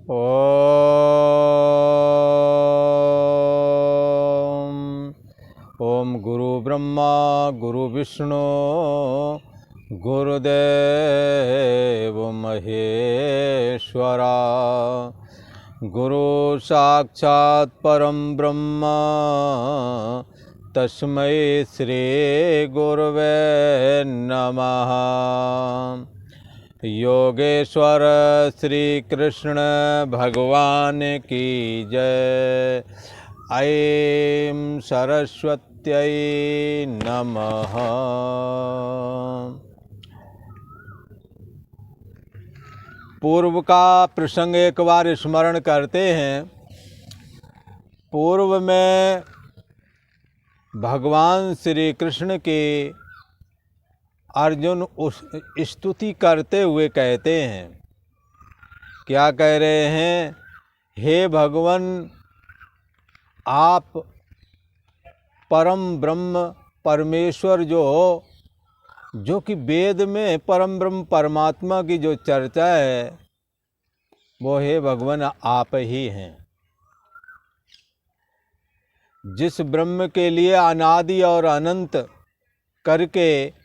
ओम गुरु ब्रह्मा गुरु विष्णु गुरुदेव महेश्वरा गुरु साक्षात् परम ब्रह्म तस्मै श्री गुरवे नमः। योगेश्वर श्री कृष्ण भगवान की जय। ऐं सरस्वत्यै नमः। पूर्व का प्रसंग एक बार स्मरण करते हैं। पूर्व में भगवान श्री कृष्ण की अर्जुन उस स्तुति करते हुए कहते हैं, क्या कह रहे हैं? हे भगवान, आप परम ब्रह्म परमेश्वर जो कि वेद में परम ब्रह्म परमात्मा की जो चर्चा है वो हे भगवान आप ही हैं। जिस ब्रह्म के लिए अनादि और अनंत करके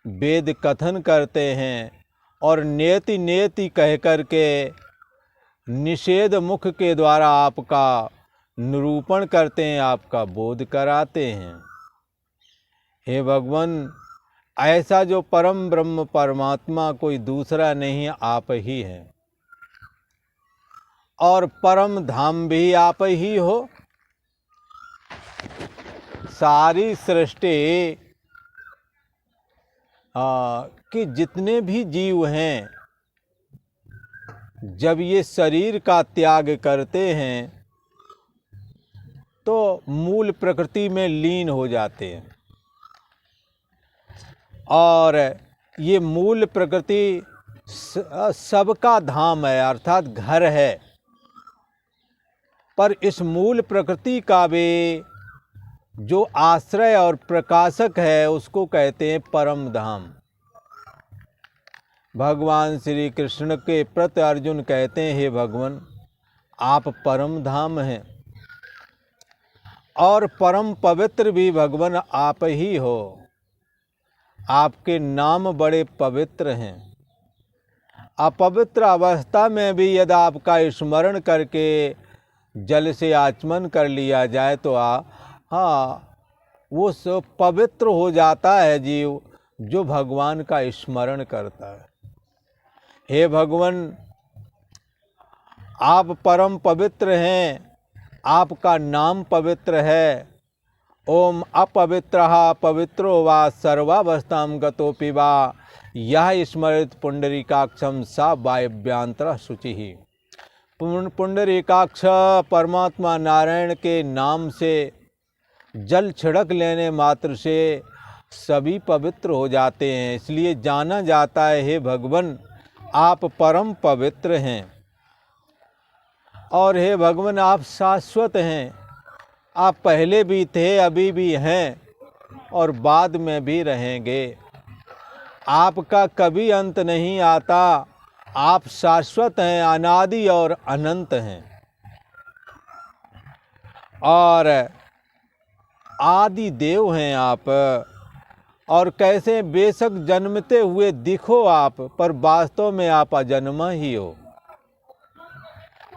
वेद कथन करते हैं और नेति नेति कह करके निषेध मुख के द्वारा आपका निरूपण करते हैं, आपका बोध कराते हैं। हे भगवान, ऐसा जो परम ब्रह्म परमात्मा कोई दूसरा नहीं, आप ही हैं। और परम धाम भी आप ही हो। सारी सृष्टि कि जितने भी जीव हैं, जब ये शरीर का त्याग करते हैं तो मूल प्रकृति में लीन हो जाते हैं। और ये मूल प्रकृति सबका धाम है, अर्थात घर है। पर इस मूल प्रकृति का भी जो आश्रय और प्रकाशक है उसको कहते हैं परम धाम। भगवान श्री कृष्ण के प्रति अर्जुन कहते हैं, हे भगवान, आप परम धाम हैं और परम पवित्र भी भगवान आप ही हो। आपके नाम बड़े पवित्र हैं। अपवित्र अवस्था में भी यदि आपका स्मरण करके जल से आचमन कर लिया जाए तो वो सब पवित्र हो जाता है जीव जो भगवान का स्मरण करता है। हे भगवान, आप परम पवित्र हैं, आपका नाम पवित्र है। ओम अपवित्रः पवित्रो वा सर्वावस्थां गतोऽपि वा यः स्मरेत् पुंडरीकाक्षं सा वायव्यान्तरः शुचिः। पुंडरीकाक्ष परमात्मा नारायण के नाम से जल छिड़क लेने मात्र से सभी पवित्र हो जाते हैं। इसलिए जाना जाता है, हे भगवान, आप परम पवित्र हैं। और हे भगवान, आप शाश्वत हैं। आप पहले भी थे, अभी भी हैं और बाद में भी रहेंगे। आपका कभी अंत नहीं आता। आप शाश्वत हैं, अनादि और अनंत हैं। और आदि देव हैं आप। और कैसे बेशक जन्मते हुए दिखो आप, पर वास्तव में आप अजन्मा ही हो।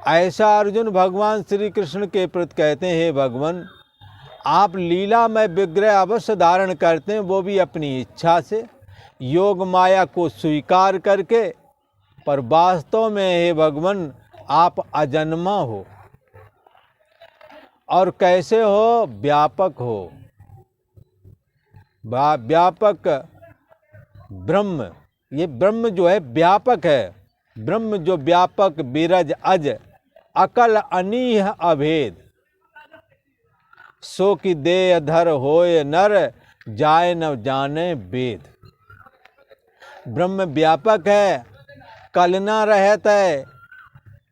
ऐसा अर्जुन भगवान श्री कृष्ण के प्रति कहते हैं, हे भगवान, आप लीला में विग्रह अवश्य धारण करते हैं, वो भी अपनी इच्छा से, योग माया को स्वीकार करके, पर वास्तव में हे भगवान आप अजन्मा हो। और कैसे हो? व्यापक हो। व्यापक ब्रह्म, ये ब्रह्म जो है व्यापक है। ब्रह्म जो व्यापक बीरज अज अकल अनीह अभेद, सो कि देह धर होय नर जाय न जाने वेद। ब्रह्म व्यापक है, कलना रहता है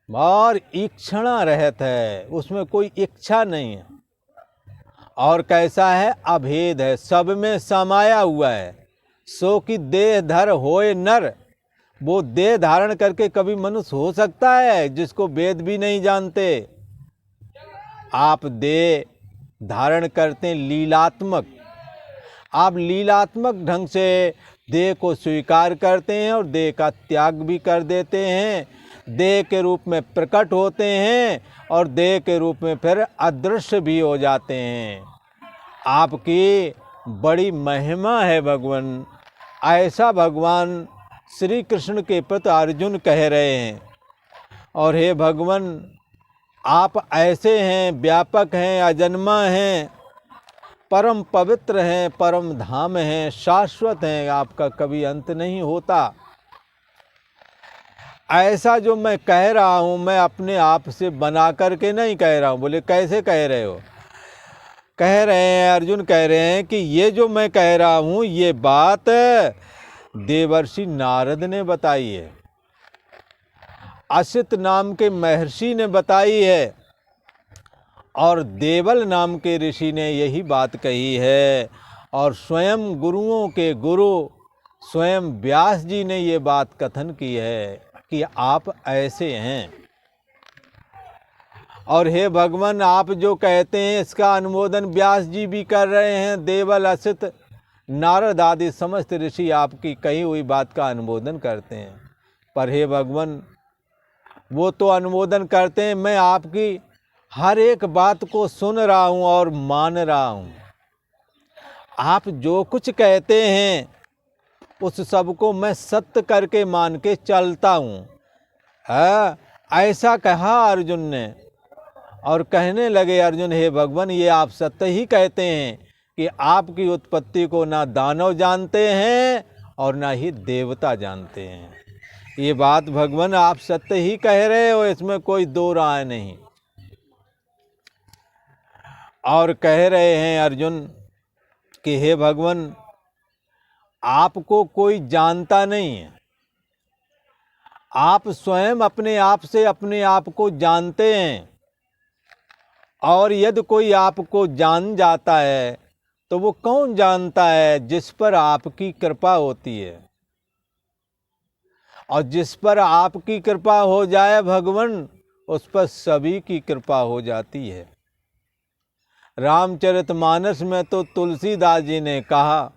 और इक्षणा रहता है, उसमें कोई इच्छा नहीं है। और कैसा है? अभेद है, सब में समाया हुआ है। सो कि देह धर होय नर, वो देह धारण करके कभी मनुष्य हो सकता है जिसको वेद भी नहीं जानते? आप देह धारण करते हैं लीलात्मक, आप लीलात्मक ढंग से देह को स्वीकार करते हैं और देह का त्याग भी कर देते हैं, देह के रूप में प्रकट होते हैं और देह के रूप में फिर अदृश्य भी हो जाते हैं। आपकी बड़ी महिमा है भगवान। ऐसा भगवान श्री कृष्ण के प्रति अर्जुन कह रहे हैं। और हे भगवान, आप ऐसे हैं, व्यापक हैं, अजन्मा हैं, परम पवित्र हैं, परम धाम हैं, शाश्वत हैं, आपका कभी अंत नहीं होता। ऐसा जो मैं कह रहा हूँ, मैं अपने आप से बना करके नहीं कह रहा हूँ। बोले कैसे कह रहे हो? कह रहे हैं, अर्जुन कह रहे हैं कि ये जो मैं कह रहा हूँ ये बात देवर्षि नारद ने बताई है, असित नाम के महर्षि ने बताई है और देवल नाम के ऋषि ने यही बात कही है। और स्वयं गुरुओं के गुरु स्वयं व्यास जी ने ये बात कथन की है कि आप ऐसे हैं। और हे भगवान, आप जो कहते हैं इसका अनुमोदन व्यास जी भी कर रहे हैं। देवल, असित, नारद आदि समस्त ऋषि आपकी कही हुई बात का अनुमोदन करते हैं। पर हे भगवान, वो तो अनुमोदन करते हैं, मैं आपकी हर एक बात को सुन रहा हूँ और मान रहा हूँ। आप जो कुछ कहते हैं उस सब को मैं सत्य करके मान के चलता हूँ। ऐसा कहा अर्जुन ने। और कहने लगे अर्जुन, हे भगवान, ये आप सत्य ही कहते हैं कि आपकी उत्पत्ति को ना दानव जानते हैं और ना ही देवता जानते हैं। ये बात भगवान आप सत्य ही कह रहे हो, इसमें कोई दो राय नहीं। और कह रहे हैं अर्जुन कि हे भगवान, आपको कोई जानता नहीं है, आप स्वयं अपने आप से अपने आप को जानते हैं। और यदि कोई आपको जान जाता है तो वो कौन जानता है? जिस पर आपकी कृपा होती है। और जिस पर आपकी कृपा हो जाए भगवान, उस पर सभी की कृपा हो जाती है। रामचरितमानस में तो तुलसीदास जी ने कहा,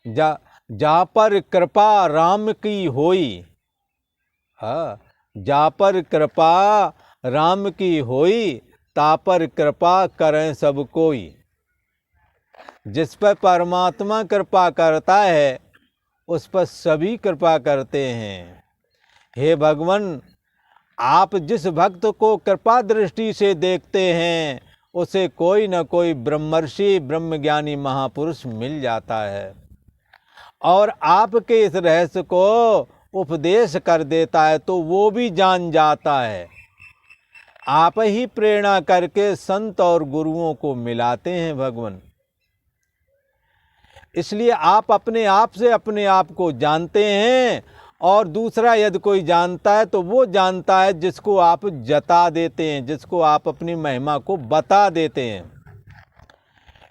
जा पर कृपा राम की होई, जा पर कृपा राम की होई, ता पर कृपा करें सब कोई। जिस पर परमात्मा कृपा करता है उस पर सभी कृपा करते हैं। हे भगवान, आप जिस भक्त को कृपा दृष्टि से देखते हैं उसे कोई न कोई ब्रह्मर्षि ब्रह्मज्ञानी महापुरुष मिल जाता है और आपके इस रहस्य को उपदेश कर देता है तो वो भी जान जाता है। आप ही प्रेरणा करके संत और गुरुओं को मिलाते हैं भगवान। इसलिए आप अपने आप से अपने आप को जानते हैं। और दूसरा यदि कोई जानता है तो वो जानता है जिसको आप जता देते हैं, जिसको आप अपनी महिमा को बता देते हैं।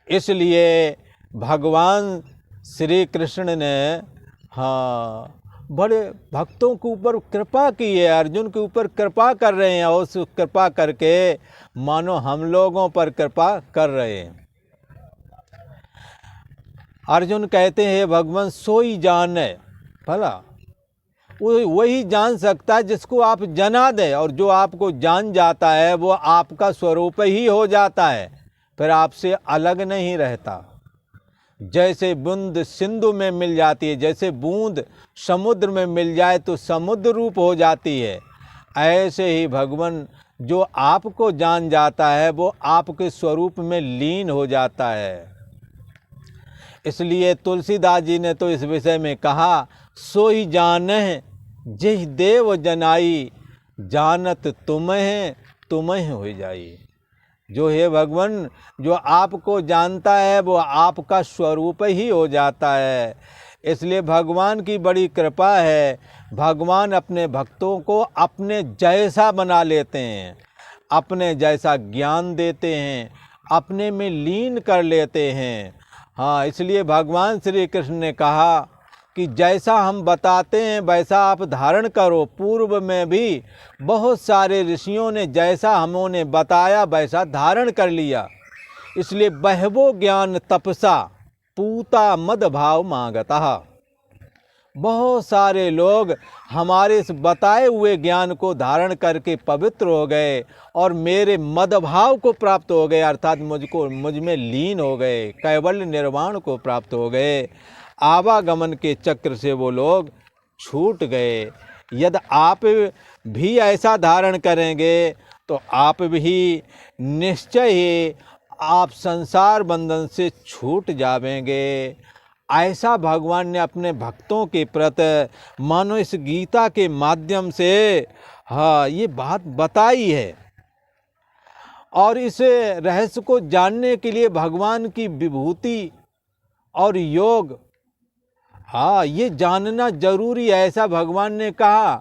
इसलिए भगवान श्री कृष्ण ने बड़े भक्तों के ऊपर कृपा की है, अर्जुन के ऊपर कृपा कर रहे हैं और उस कृपा करके मानो हम लोगों पर कृपा कर रहे हैं। अर्जुन कहते हैं, भगवान सोई जाने, भला वही जान सकता है जिसको आप जना दें। और जो आपको जान जाता है वो आपका स्वरूप ही हो जाता है, फिर आपसे अलग नहीं रहता। जैसे बूंद सिंधु में मिल जाती है, जैसे बूंद समुद्र में मिल जाए तो समुद्र रूप हो जाती है, ऐसे ही भगवान जो आपको जान जाता है वो आपके स्वरूप में लीन हो जाता है। इसलिए तुलसीदास जी ने तो इस विषय में कहा, सोई जानह जिह देव जनाई, जानत तुम्हें तुम्हें हो जाई। जो है भगवान, जो आपको जानता है वो आपका स्वरूप ही हो जाता है। इसलिए भगवान की बड़ी कृपा है, भगवान अपने भक्तों को अपने जैसा बना लेते हैं, अपने जैसा ज्ञान देते हैं, अपने में लीन कर लेते हैं। हाँ, इसलिए भगवान श्री कृष्ण ने कहा कि जैसा हम बताते हैं वैसा आप धारण करो। पूर्व में भी बहुत सारे ऋषियों ने जैसा हमने बताया वैसा धारण कर लिया। इसलिए बहवो ज्ञान तपसा पूता मद भाव मांगता। बहुत सारे लोग हमारे इस बताए हुए ज्ञान को धारण करके पवित्र हो गए और मेरे मदभाव को प्राप्त हो गए, अर्थात मुझ में लीन हो गए, कैवल्य निर्वाण को प्राप्त हो गए। आवागमन के चक्र से वो लोग छूट गए। यदि आप भी ऐसा धारण करेंगे तो आप भी निश्चय ही आप संसार बंधन से छूट जावेंगे। ऐसा भगवान ने अपने भक्तों के प्रति मानो इस गीता के माध्यम से ये बात बताई है। और इस रहस्य को जानने के लिए भगवान की विभूति और योग ये जानना जरूरी है, ऐसा भगवान ने कहा।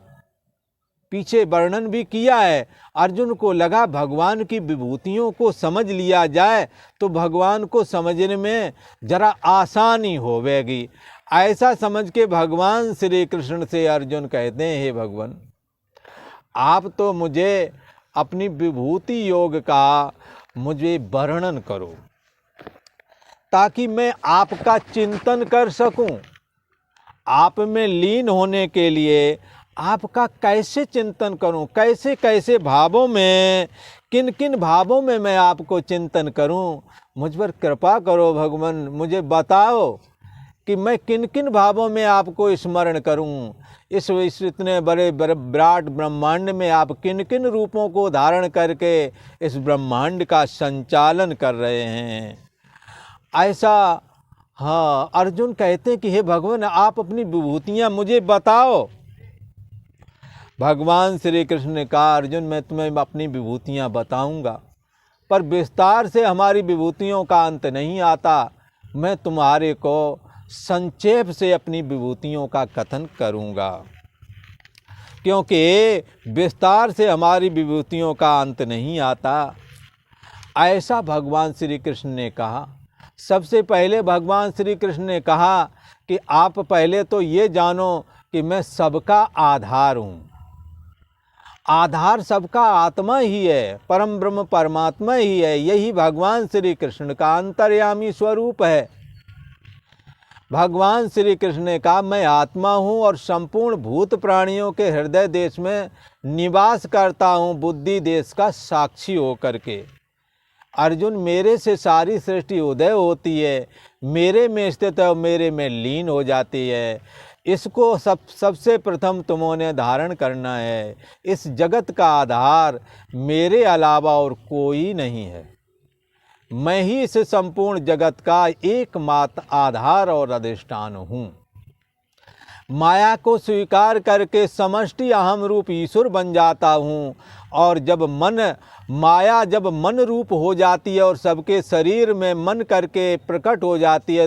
पीछे वर्णन भी किया है। अर्जुन को लगा भगवान की विभूतियों को समझ लिया जाए तो भगवान को समझने में जरा आसानी होवेगी। ऐसा समझ के भगवान श्री कृष्ण से अर्जुन कहते हैं, हे भगवान, आप तो मुझे अपनी विभूति योग का मुझे वर्णन करो ताकि मैं आपका चिंतन कर सकूं। आप में लीन होने के लिए आपका कैसे चिंतन करूं, कैसे कैसे भावों में, किन किन भावों में मैं आपको चिंतन करूं। मुझ पर कृपा करो भगवान, मुझे बताओ कि मैं किन किन भावों में आपको स्मरण करूं। इस इतने बड़े विराट ब्रह्मांड में आप किन किन रूपों को धारण करके इस ब्रह्मांड का संचालन कर रहे हैं। ऐसा अर्जुन कहते हैं कि हे भगवान, आप अपनी विभूतियां मुझे बताओ। भगवान श्री कृष्ण ने कहा, अर्जुन, मैं तुम्हें अपनी विभूतियां बताऊंगा, पर विस्तार से हमारी विभूतियों का अंत नहीं आता। मैं तुम्हारे को संक्षेप से अपनी विभूतियों का कथन करूंगा, क्योंकि विस्तार से हमारी विभूतियों का अंत नहीं आता। ऐसा भगवान श्री कृष्ण ने कहा। सबसे पहले भगवान श्री कृष्ण ने कहा कि आप पहले तो ये जानो कि मैं सबका आधार हूँ। आधार सबका आत्मा ही है, परम ब्रह्म परमात्मा ही है। यही भगवान श्री कृष्ण का अंतर्यामी स्वरूप है। भगवान श्री कृष्ण ने कहा, मैं आत्मा हूँ और संपूर्ण भूत प्राणियों के हृदय देश में निवास करता हूँ, बुद्धि देश का साक्षी होकर के। अर्जुन, मेरे से सारी सृष्टि उदय होती है, मेरे में स्थित है और मेरे में लीन हो जाती है। इसको सबसे प्रथम तुमने धारण करना है। इस जगत का आधार मेरे अलावा और कोई नहीं है। मैं ही इस संपूर्ण जगत का एकमात्र आधार और अधिष्ठान हूँ। माया को स्वीकार करके समष्टि अहम रूप ईश्वर बन जाता हूँ। और जब माया जब मन रूप हो जाती है और सबके शरीर में मन करके प्रकट हो जाती है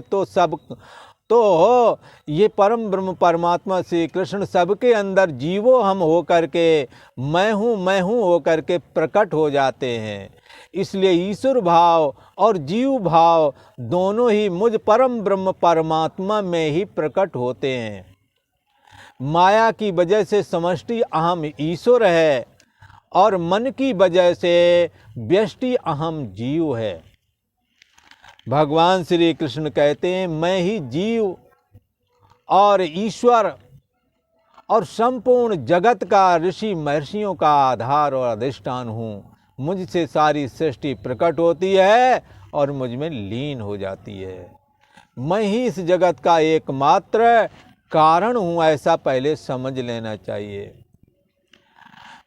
तो ये परम ब्रह्म परमात्मा श्री कृष्ण सबके अंदर जीवो हम हो करके मैं हूँ हो करके प्रकट हो जाते हैं। इसलिए ईश्वर भाव और जीव भाव दोनों ही मुझ परम ब्रह्म परमात्मा में ही प्रकट होते हैं। माया की वजह से समष्टि अहम ईश्वर है और मन की वजह से व्यष्टि अहम जीव है। भगवान श्री कृष्ण कहते हैं, मैं ही जीव और ईश्वर और संपूर्ण जगत का ऋषि महर्षियों का आधार और अधिष्ठान हूँ। मुझसे सारी सृष्टि प्रकट होती है और मुझ में लीन हो जाती है। मैं ही इस जगत का एकमात्र कारण हूँ, ऐसा पहले समझ लेना चाहिए।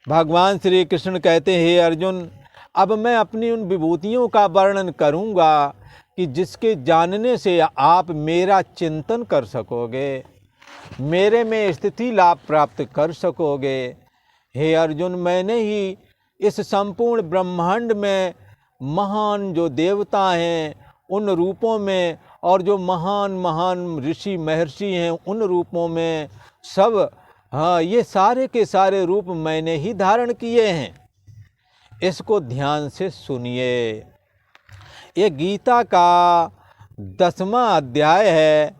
भगवान श्री कृष्ण कहते हैं, हे अर्जुन, अब मैं अपनी उन विभूतियों का वर्णन करूँगा कि जिसके जानने से आप मेरा चिंतन कर सकोगे, मेरे में स्थिति लाभ प्राप्त कर सकोगे। हे अर्जुन, मैंने ही इस संपूर्ण ब्रह्मांड में महान जो देवता हैं उन रूपों में और जो महान महान ऋषि महर्षि हैं उन रूपों में सब ये सारे के सारे रूप मैंने ही धारण किए हैं। इसको ध्यान से सुनिए। ये गीता का 10वां अध्याय है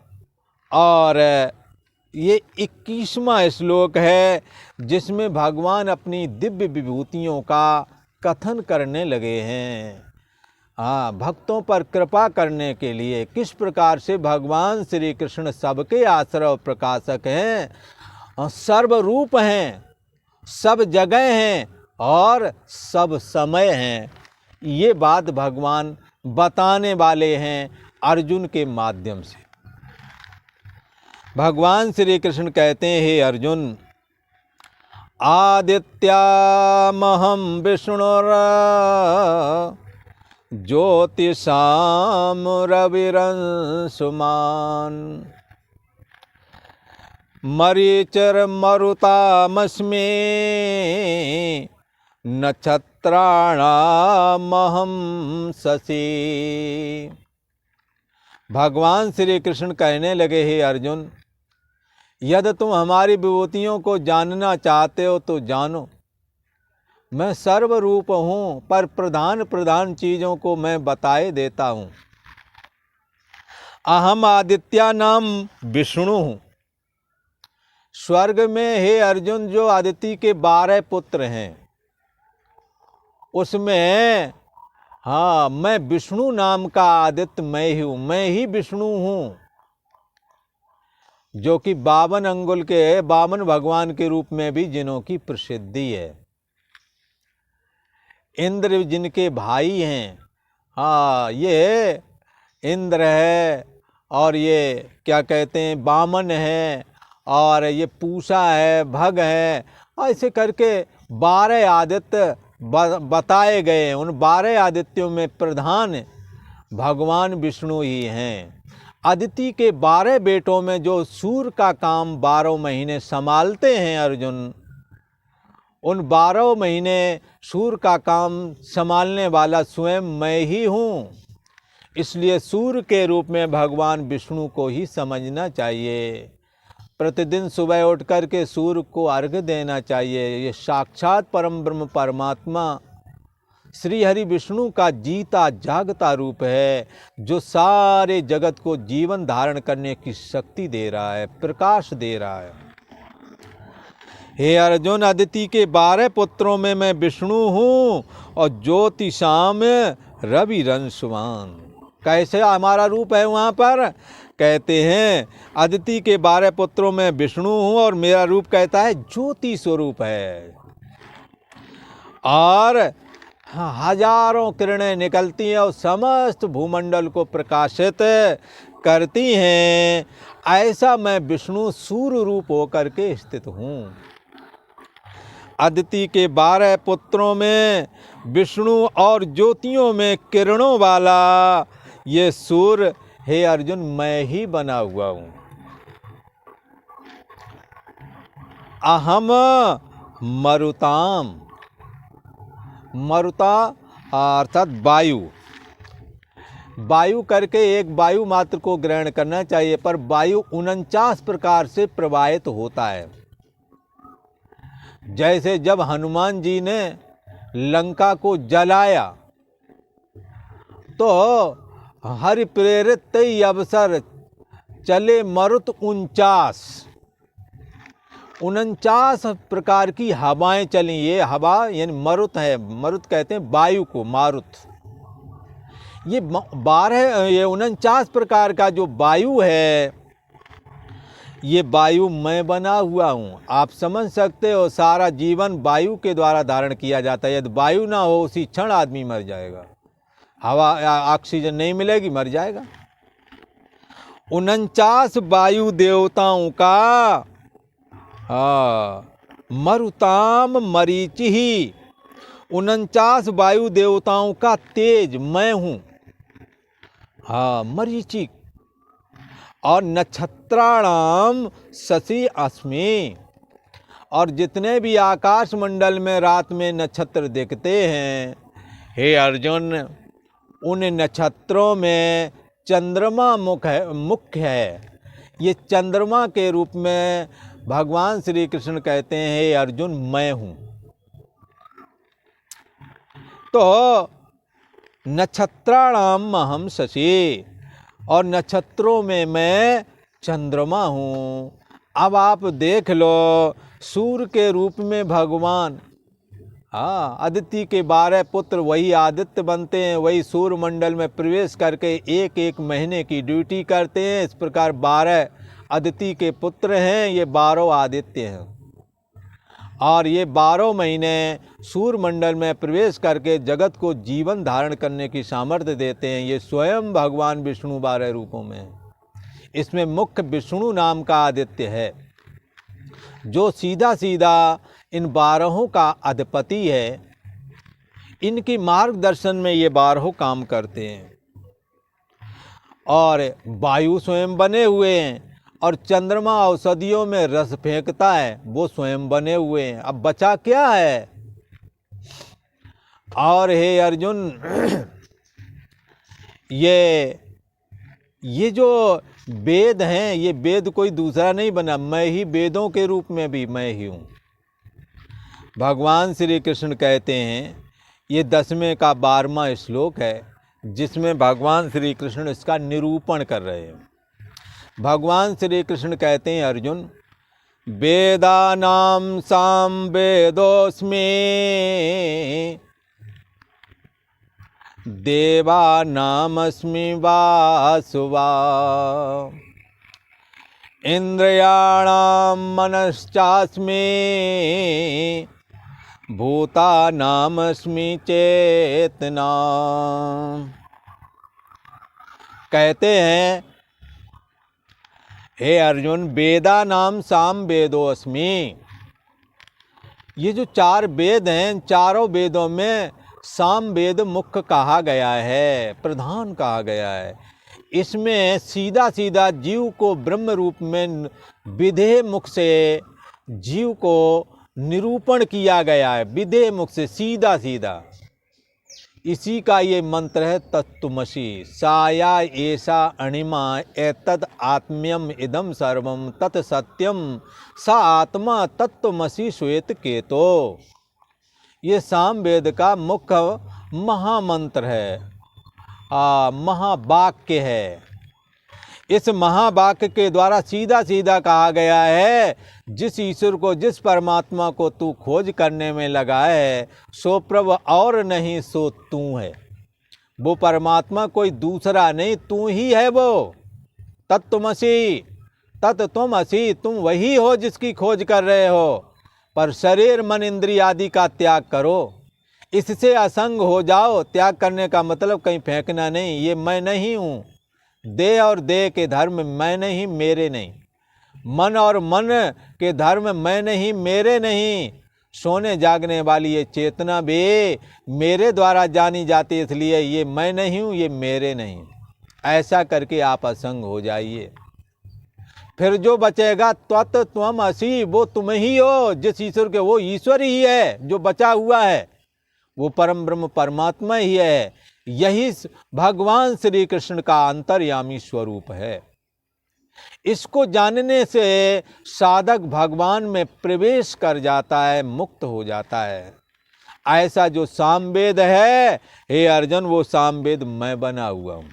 और ये 21वां श्लोक है जिसमें भगवान अपनी दिव्य विभूतियों का कथन करने लगे हैं। हाँ, भक्तों पर कृपा करने के लिए किस प्रकार से भगवान श्री कृष्ण सबके आश्रय और प्रकाशक हैं, सर्वरूप हैं, सब जगह हैं और सब समय हैं। ये बात भगवान बताने वाले हैं अर्जुन के माध्यम से। भगवान श्री कृष्ण कहते हैं, हे अर्जुन, आदित्यामहं विष्णुर ज्योतिषां रविरंशुमान् मरीचिर्मरुतामस्मि नक्षत्राणामहं शशि। भगवान श्री कृष्ण कहने लगे, हे अर्जुन, यदि तुम हमारी विभूतियों को जानना चाहते हो तो जानो, मैं सर्वरूप हूँ, पर प्रधान प्रधान चीज़ों को मैं बताए देता हूँ। अहम आदित्या नाम विष्णु हूँ। स्वर्ग में, हे अर्जुन, जो आदित्य के 12 पुत्र हैं उसमें हाँ, मैं विष्णु नाम का आदित्य मैं ही हूँ, मैं ही विष्णु हूँ, जो कि 52 अंगुल के 52 भगवान के रूप में भी जिनों की प्रसिद्धि है। इंद्र जिनके भाई हैं, हाँ, ये इंद्र है और ये क्या कहते हैं वामन है और ये पूषा है, भग है, ऐसे करके 12 आदित्य बताए गए। उन 12 आदित्यों में प्रधान भगवान विष्णु ही हैं। अदिति के 12 बेटों में जो सूर्य का काम 12 महीने संभालते हैं अर्जुन, उन 12 महीने सूर्य का काम संभालने वाला स्वयं मैं ही हूँ। इसलिए सूर्य के रूप में भगवान विष्णु को ही समझना चाहिए। प्रतिदिन सुबह उठ कर के सूर्य को अर्घ्य देना चाहिए। ये साक्षात परम ब्रह्म परमात्मा श्री हरि विष्णु का जीता जागता रूप है, जो सारे जगत को जीवन धारण करने की शक्ति दे रहा है, प्रकाश दे रहा है। हे अर्जुन, अदिति के 12 पुत्रों में मैं विष्णु हूँ और ज्योतिषाम रविरंशवान। कैसे हमारा रूप है वहाँ पर? कहते हैं अदिति के 12 पुत्रों में विष्णु हूँ और मेरा रूप कहता है ज्योति स्वरूप है। और हजारों किरणें निकलती हैं और समस्त भूमंडल को प्रकाशित करती हैं। ऐसा मैं विष्णु सूर्य रूप होकर के स्थित हूँ। अदिति के 12 पुत्रों में विष्णु और ज्योतियों में किरणों वाला ये सूर्य, हे अर्जुन, मैं ही बना हुआ हूँ। अहम मरुताम, मरुता अर्थात वायु, वायु करके एक वायु मात्र को ग्रहण करना चाहिए, पर वायु 49 प्रकार से प्रवाहित होता है। जैसे जब हनुमान जी ने लंका को जलाया तो हरि प्रेरित तई अवसर चले मरुत 49 प्रकार की हवाएं चली। ये हवा यानी मरुत है, मरुत कहते हैं वायु को, मारुत। ये 49 प्रकार का जो वायु है, ये वायु मैं बना हुआ हूँ। आप समझ सकते हो, सारा जीवन वायु के द्वारा धारण किया जाता है। यदि वायु ना हो उसी क्षण आदमी मर जाएगा, हवा ऑक्सीजन नहीं मिलेगी, मर जाएगा। 49 वायु देवताओं का मरुताम मरीचि ही, 49 वायु देवताओं का तेज मैं हूँ, हाँ, मरीचि। और नक्षत्राणाम शशि अस्मि, और जितने भी आकाश मंडल में रात में नक्षत्र दिखते हैं, हे अर्जुन, उन नक्षत्रों में चंद्रमा मुख्य है। ये चंद्रमा के रूप में भगवान श्री कृष्ण कहते हैं, हे अर्जुन, मैं हूँ। तो नक्षत्राणाम अहम शशि, और नक्षत्रों में मैं चंद्रमा हूँ। अब आप देख लो, सूर्य के रूप में भगवान, हाँ, अदिति के 12 पुत्र वही आदित्य बनते हैं, वही सूर्य मंडल में प्रवेश करके एक एक महीने की ड्यूटी करते हैं। इस प्रकार 12 अदिति के पुत्र हैं, ये 12 आदित्य हैं। और ये 12 महीने सूर्य मंडल में प्रवेश करके जगत को जीवन धारण करने की सामर्थ्य देते हैं। ये स्वयं भगवान विष्णु 12 रूपों में हैं। इसमें मुख्य विष्णु नाम का आदित्य है, जो सीधा सीधा इन 12 का अधिपति है। इनकी मार्गदर्शन में ये 12 काम करते हैं। और वायु स्वयं बने हुए हैं, और चंद्रमा औषधियों में रस फेंकता है, वो स्वयं बने हुए हैं। अब बचा क्या है? और हे अर्जुन, ये जो वेद हैं, ये वेद कोई दूसरा नहीं बना, मैं ही वेदों के रूप में भी मैं ही हूँ। भगवान श्री कृष्ण कहते हैं, ये 10वें का 12वां श्लोक है, जिसमें भगवान श्री कृष्ण इसका निरूपण कर रहे हैं। भगवान श्री कृष्ण कहते हैं, अर्जुन, वेदानां साम वेदोस्मि देवानामस्मि वासुवा इंद्रियाणां मनश्चास्मि भूतानामस्मि चेतना। कहते हैं, हे अर्जुन, वेदा नाम साम वेदोस्मि, ये जो 4 वेद हैं, चारों वेदों में साम वेद मुख्य कहा गया है, प्रधान कहा गया है। इसमें सीधा सीधा जीव को ब्रह्म रूप में विधेय मुख से जीव को निरूपण किया गया है, विधेय मुख से सीधा सीधा। इसी का ये मंत्र है, तत्त्वमसि साया एषा अणिमा एतद् आत्म्यम इदम सर्वम तत्सत्यम सा आत्मा तत्त्वमसि श्वेत केतो। ये सामवेद का मुख्य महामंत्र है, महावाक्य है। इस महावाक्य के द्वारा सीधा सीधा कहा गया है, जिस ईश्वर को, जिस परमात्मा को तू खोज करने में लगा है, सो प्रभु और नहीं, सो तू है। वो परमात्मा कोई दूसरा नहीं, तू ही है वो। तत्त्वमसि, तत्त्वमसि, तुम वही हो जिसकी खोज कर रहे हो। पर शरीर मन इंद्रिय आदि का त्याग करो, इससे असंग हो जाओ। त्याग करने का मतलब कहीं फेंकना नहीं, ये मैं नहीं हूँ। देह और देह के धर्म मैं नहीं, मेरे नहीं। मन और मन के धर्म मैं नहीं, मेरे नहीं। सोने जागने वाली ये चेतना भी मेरे द्वारा जानी जाती है, इसलिए ये मैं नहीं हूँ, ये मेरे नहीं। ऐसा करके आप असंग हो जाइए। फिर जो बचेगा त्वत् त्वम असि, वो तुम ही हो। जिस ईश्वर के, वो ईश्वर ही है। जो बचा हुआ है वो परम ब्रह्म परमात्मा ही है। यही भगवान श्री कृष्ण का अंतर्यामी स्वरूप है। इसको जानने से साधक भगवान में प्रवेश कर जाता है, मुक्त हो जाता है। ऐसा जो सामवेद है, हे अर्जुन, वो सामवेद मैं बना हुआ हूँ।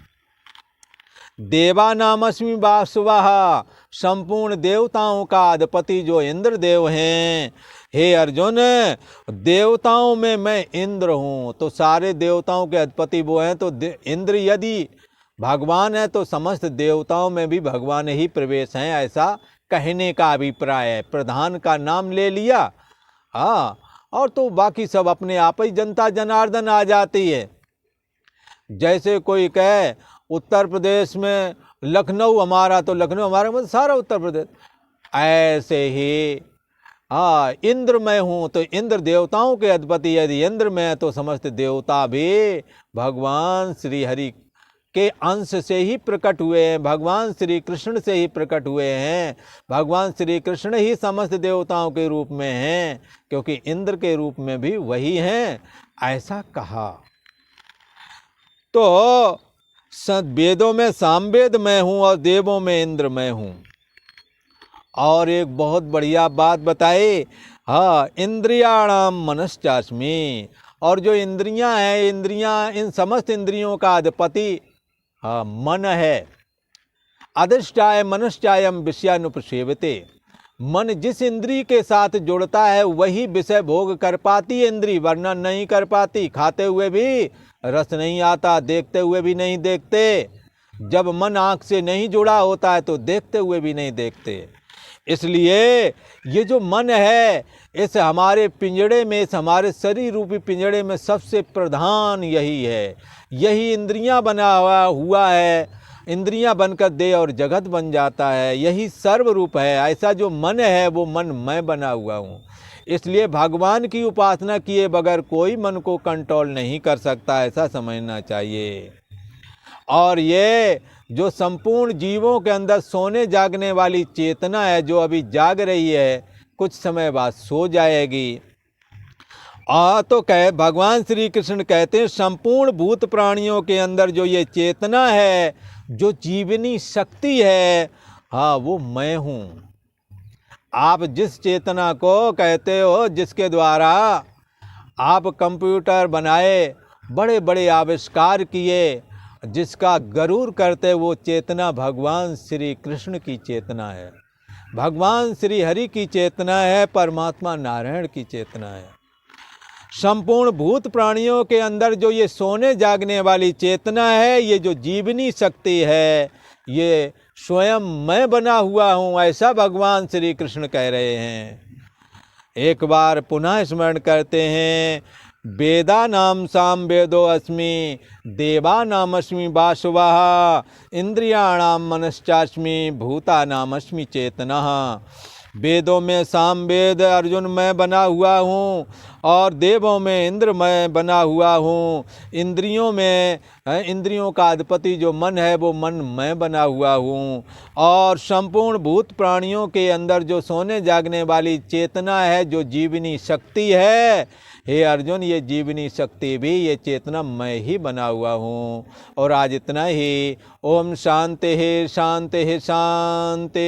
देवानामस्मि वासुवः, संपूर्ण देवताओं का अधिपति जो इंद्र देव हैं। हे अर्जुन, देवताओं में मैं इंद्र हूँ, तो सारे देवताओं के अधिपति वो हैं। तो इंद्र यदि भगवान है, तो समस्त देवताओं में भी भगवान ही प्रवेश हैं, ऐसा कहने का अभिप्राय है। प्रधान का नाम ले लिया, हाँ, और तो बाकी सब अपने आप ही जनता जनार्दन आ जाती है। जैसे कोई कहे उत्तर प्रदेश में लखनऊ हमारा, तो लखनऊ हमारा मतलब सारा उत्तर प्रदेश। ऐसे ही हाँ, इंद्र मैं हूँ, तो इंद्र देवताओं के अधिपति। यदि इंद्र में, तो समस्त देवता भी भगवान श्री हरि के अंश से ही प्रकट हुए हैं, भगवान श्री कृष्ण से ही प्रकट हुए हैं। भगवान श्री कृष्ण ही समस्त देवताओं के रूप में हैं, क्योंकि इंद्र के रूप में भी वही हैं, ऐसा कहा। तो वेदों में सामवेद मैं हूँ और देवों में इंद्र मैं हूँ। और एक बहुत बढ़िया बात बताई, हाँ, इंद्रियाणाम मनश्चास्मि, और जो इंद्रियां हैं, इंद्रियां, इन समस्त इंद्रियों का अधिपति हाँ मन है। अधिष्ठाय मनश्चायम विषयानुपसेवते, मन जिस इंद्री के साथ जुड़ता है वही विषय भोग कर पाती है इंद्री, वरना नहीं कर पाती। खाते हुए भी रस नहीं आता, देखते हुए भी नहीं देखते। जब मन आँख से नहीं जुड़ा होता है तो देखते हुए भी नहीं देखते। इसलिए ये जो मन है, इस हमारे पिंजड़े में, इस हमारे शरीर रूपी पिंजड़े में सबसे प्रधान यही है। यही इंद्रियां बना हुआ है, इंद्रियां बनकर देह और जगत बन जाता है। यही सर्व रूप है। ऐसा जो मन है वो मन मैं बना हुआ हूँ। इसलिए भगवान की उपासना किए बगैर कोई मन को कंट्रोल नहीं कर सकता, ऐसा समझना चाहिए। और ये जो संपूर्ण जीवों के अंदर सोने जागने वाली चेतना है, जो अभी जाग रही है, कुछ समय बाद सो जाएगी। तो भगवान श्री कृष्ण कहते हैं संपूर्ण भूत प्राणियों के अंदर जो ये चेतना है, जो जीवनी शक्ति है, हाँ वो मैं हूँ। आप जिस चेतना को कहते हो, जिसके द्वारा आप कंप्यूटर बनाए, बड़े बड़े आविष्कार किए, जिसका गरूर करते, वो चेतना भगवान श्री कृष्ण की चेतना है, भगवान श्री हरि की चेतना है, परमात्मा नारायण की चेतना है। संपूर्ण भूत प्राणियों के अंदर जो ये सोने जागने वाली चेतना है, ये जो जीवनी शक्ति है, ये स्वयं मैं बना हुआ हूँ, ऐसा भगवान श्री कृष्ण कह रहे हैं। एक बार पुनः स्मरण करते हैं, वेदा नाम साम वेदो अस्मि, देवा नाम अस्मि वासुवः, इंद्रियाणाम मनश्चास्मि, भूता नाम अस्मि चेतनः। वेदों में साम वेद अर्जुन मैं बना हुआ हूँ, और देवों में इंद्र मैं बना हुआ हूँ, इंद्रियों में इंद्रियों का अधिपति जो मन है वो मन मैं बना हुआ हूँ, और संपूर्ण भूत प्राणियों के अंदर जो सोने जागने वाली चेतना है, जो जीवनी शक्ति है, हे अर्जुन ये जीवनी शक्ति भी, ये चेतना मैं ही बना हुआ हूँ। और आज इतना ही। ओम शांति शांति शांति।